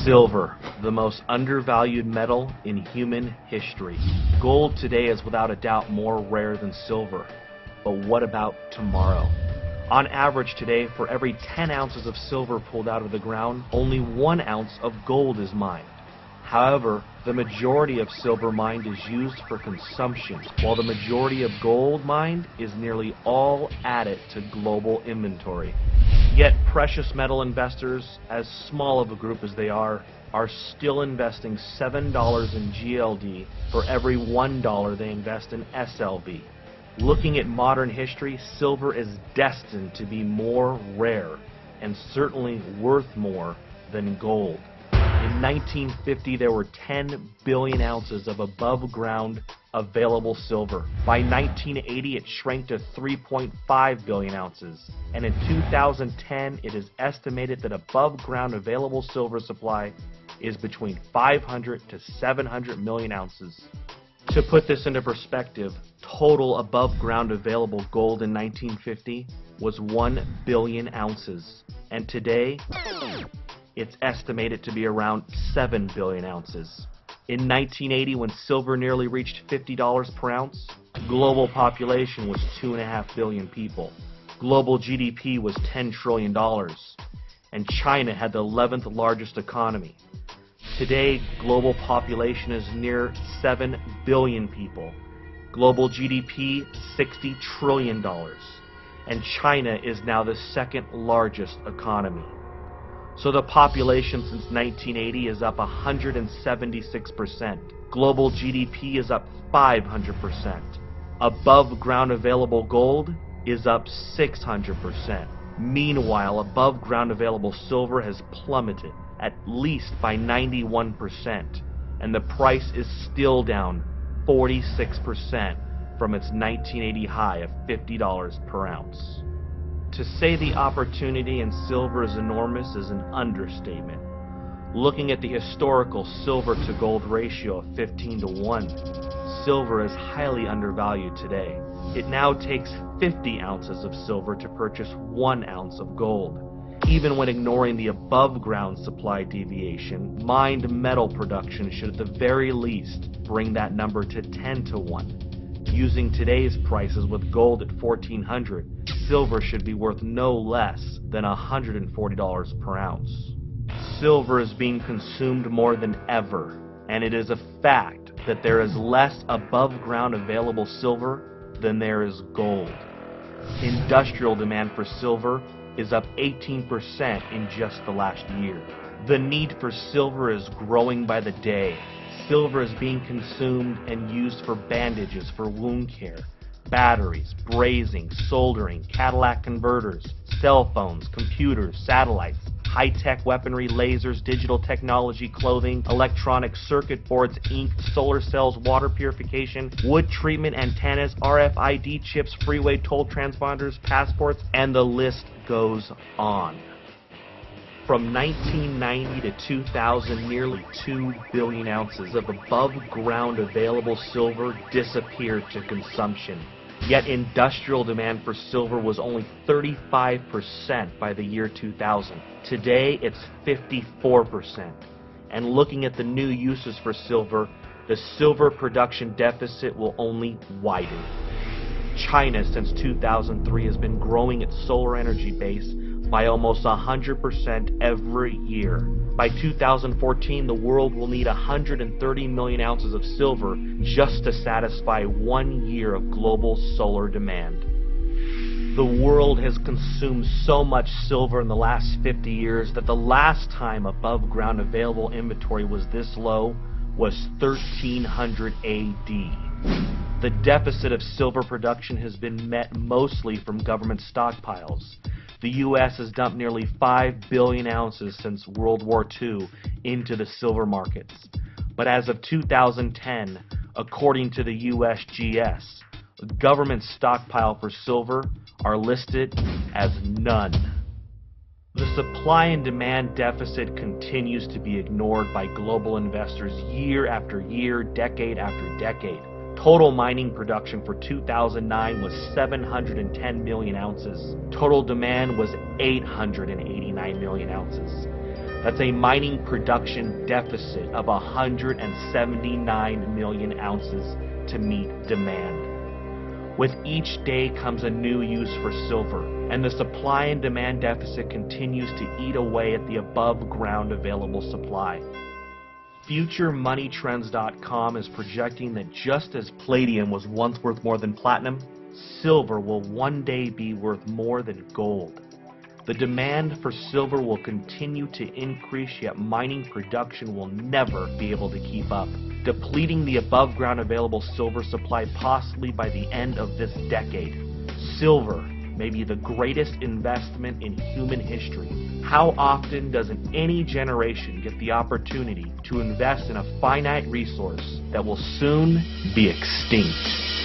Silver, the most undervalued metal in human history. Gold today is without a doubt more rare than silver. But what about tomorrow? On average today, for every 10 ounces of silver pulled out of the ground, only 1 ounce of gold is mined. However, the majority of silver mined is used for consumption, while the majority of gold mined is nearly all added to global inventory. Yet precious metal investors, as small of a group as they are still investing $7 in GLD for every $1 they invest in SLV. Looking at modern history, silver is destined to be more rare and certainly worth more than gold. In 1950, there were 10 billion ounces of above-ground available silver. By 1980, it shrank to 3.5 billion ounces. And in 2010, it is estimated that above-ground available silver supply is between 500 to 700 million ounces. To put this into perspective, total above-ground available gold in 1950 was 1 billion ounces. And today, it's estimated to be around 7 billion ounces. In 1980, when silver nearly reached $50 per ounce, global population was 2.5 billion people. Global GDP was $10 trillion, and China had the 11th largest economy. Today, global population is near 7 billion people. Global GDP, $60 trillion, and China is now the second largest economy. So the population since 1980 is up 176%. Global GDP is up 500%. Above ground available gold is up 600%. Meanwhile, above ground available silver has plummeted at least by 91%, and the price is still down 46% from its 1980 high of $50 per ounce. To say the opportunity in silver is enormous is an understatement. Looking at the historical silver to gold ratio of 15 to 1, silver is highly undervalued today. It now takes 50 ounces of silver to purchase 1 ounce of gold. Even when ignoring the above ground supply deviation, mined metal production should at the very least bring that number to 10 to 1. Using today's prices with gold at $1,400, silver should be worth no less than $140 per ounce. Silver is being consumed more than ever, and it is a fact that there is less above ground available silver than there is gold. Industrial demand for silver is up 18% in just the last year. The need for silver is growing by the day. Silver is being consumed and used for bandages for wound care, batteries, brazing, soldering, Cadillac converters, cell phones, computers, satellites, high-tech weaponry, lasers, digital technology, clothing, electronic circuit boards, ink, solar cells, water purification, wood treatment, antennas, RFID chips, freeway toll transponders, passports, and the list goes on. From 1990 to 2000, nearly 2 billion ounces of above-ground available silver disappeared to consumption. Yet industrial demand for silver was only 35% by the year 2000. Today, it's 54%. And looking at the new uses for silver, the silver production deficit will only widen. China, since 2003, has been growing its solar energy base by almost 100% every year. By 2014, the world will need 130 million ounces of silver just to satisfy 1 year of global solar demand. The world has consumed so much silver in the last 50 years that the last time above ground available inventory was this low was 1300 AD. The deficit of silver production has been met mostly from government stockpiles. The U.S. has dumped nearly 5 billion ounces since World War II into the silver markets. But as of 2010, according to the USGS, government stockpile for silver are listed as none. The supply and demand deficit continues to be ignored by global investors year after year, decade after decade. Total mining production for 2009 was 710 million ounces. Total demand was 889 million ounces. That's a mining production deficit of 179 million ounces to meet demand. With each day comes a new use for silver, and the supply and demand deficit continues to eat away at the above ground available supply. FutureMoneyTrends.com is projecting that just as palladium was once worth more than platinum, silver will one day be worth more than gold. The demand for silver will continue to increase, yet mining production will never be able to keep up, depleting the above ground available silver supply possibly by the end of this decade. Silver may be the greatest investment in human history. How often doesn't any generation get the opportunity to invest in a finite resource that will soon be extinct?